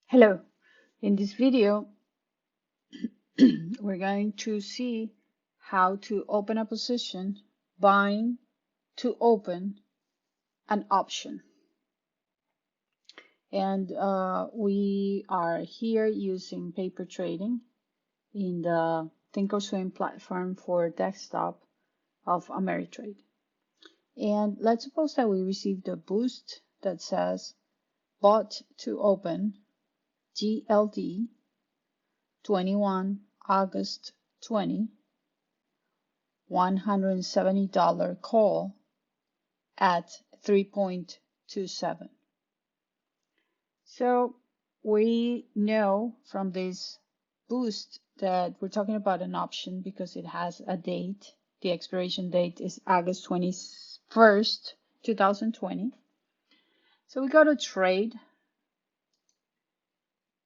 Hello, in this video we're going to see how to open a position buying to open an option. And we are here using paper trading in the ThinkorSwim platform for desktop of Ameritrade. And let's suppose that we received a boost that says bought to open GLD 21 August 20, $170 call at 3.27. So we know from this boost that we're talking about an option because it has a date. The expiration date is August 21st, 2020. So we go to trade,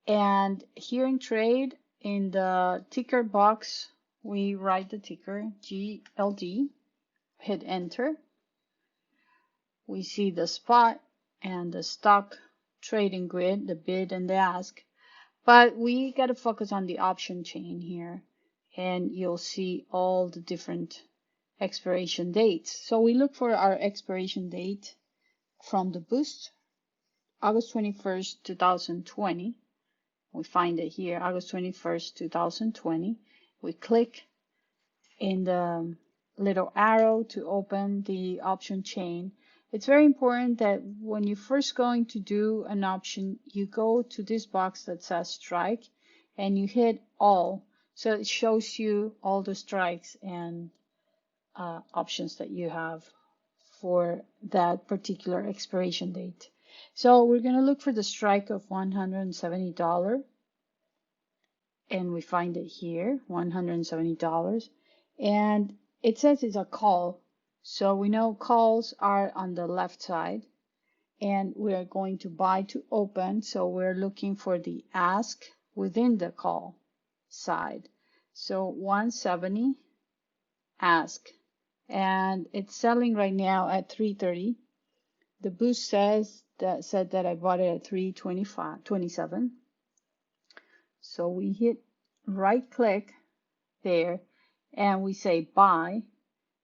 and here in trade, in the ticker box, we write the ticker GLD, hit enter. We see the spot and the stock trading grid, the bid and the ask, but we got to focus on the option chain here, and you'll see all the different expiration dates. So we look for our expiration date from the boost, August 21st, 2020. We find it here, August 21st, 2020. We click in the little arrow to open the option chain. It's very important that when you're first going to do an option, you go to this box that says strike and you hit all. So it shows you all the strikes and options that you have for that particular expiration date. So we're going to look for the strike of $170, and we find it here, $170. And it says it's a call. So we know calls are on the left side, and we are going to buy to open. So we're looking for the ask within the call side. So 170 ask, and it's selling right now at 330. The boost said that I bought it at 327. So we hit right click there and we say buy,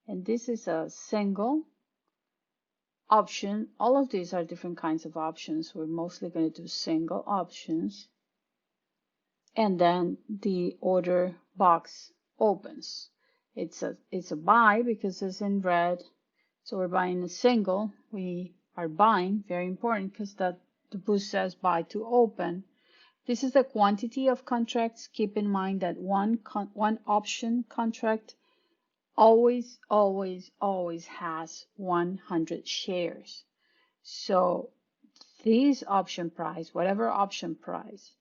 and this is a single option. All of these are different kinds of options. We're mostly going to do single options, and then the order box opens. It's a buy because it's in red, so we're buying a single. We are buying, very important, because the boost says buy to open. This is the quantity of contracts. Keep in mind that one option contract always has 100 shares. So this option price, whatever option price,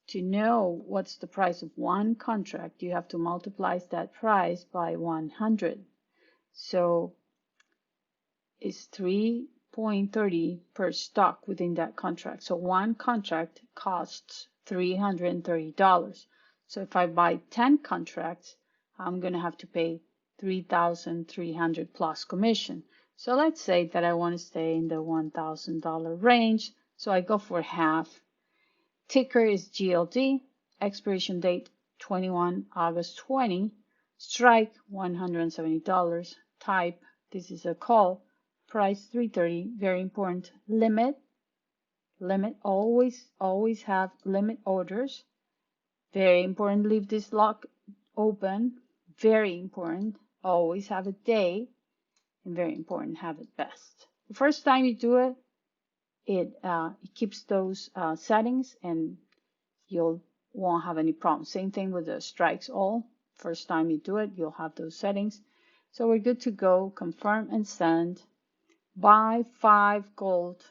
to know what's the price of one contract, you have to multiply that price by 100. So it's 3.30 per stock within that contract. So one contract costs $330. So if I buy 10 contracts, I'm going to have to pay $3,300 plus commission. So let's say that I want to stay in the $1,000 range. So I go for half. Ticker is GLD. Expiration date 21 August 20. Strike $170. Type, this is a call. Price 330, very important. Limit, always have limit orders. Very important, leave this lock open. Very important, always have a day. And very important, have it best. The first time you do it, it keeps those settings and you won't have any problems. Same thing with the strikes all. First time you do it, you'll have those settings. So we're good to go. Confirm and send. Buy 5 gold,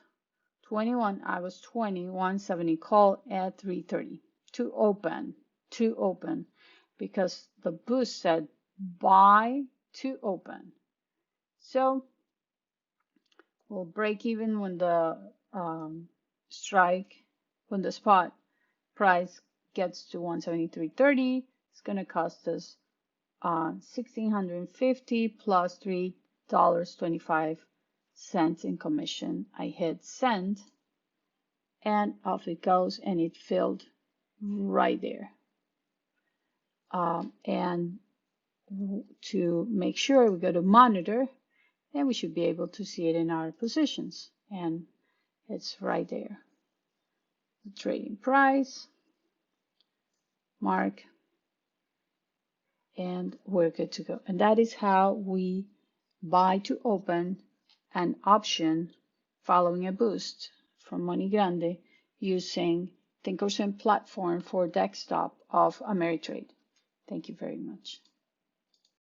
21 August 20, 170 call at 330 to open, because the boost said buy to open. So we'll break even when the when the spot price gets to 173.30. It's going to cost us $1,650 plus $3.25 in commission. I hit send, and off it goes, and it filled right there. And to make sure, we go to monitor, and we should be able to see it in our positions, and it's right there. The trading price, mark, and we're good to go. And that is how we buy to open an option following a boost from Money Grande using ThinkorSwim platform for desktop of Ameritrade. Thank you very much.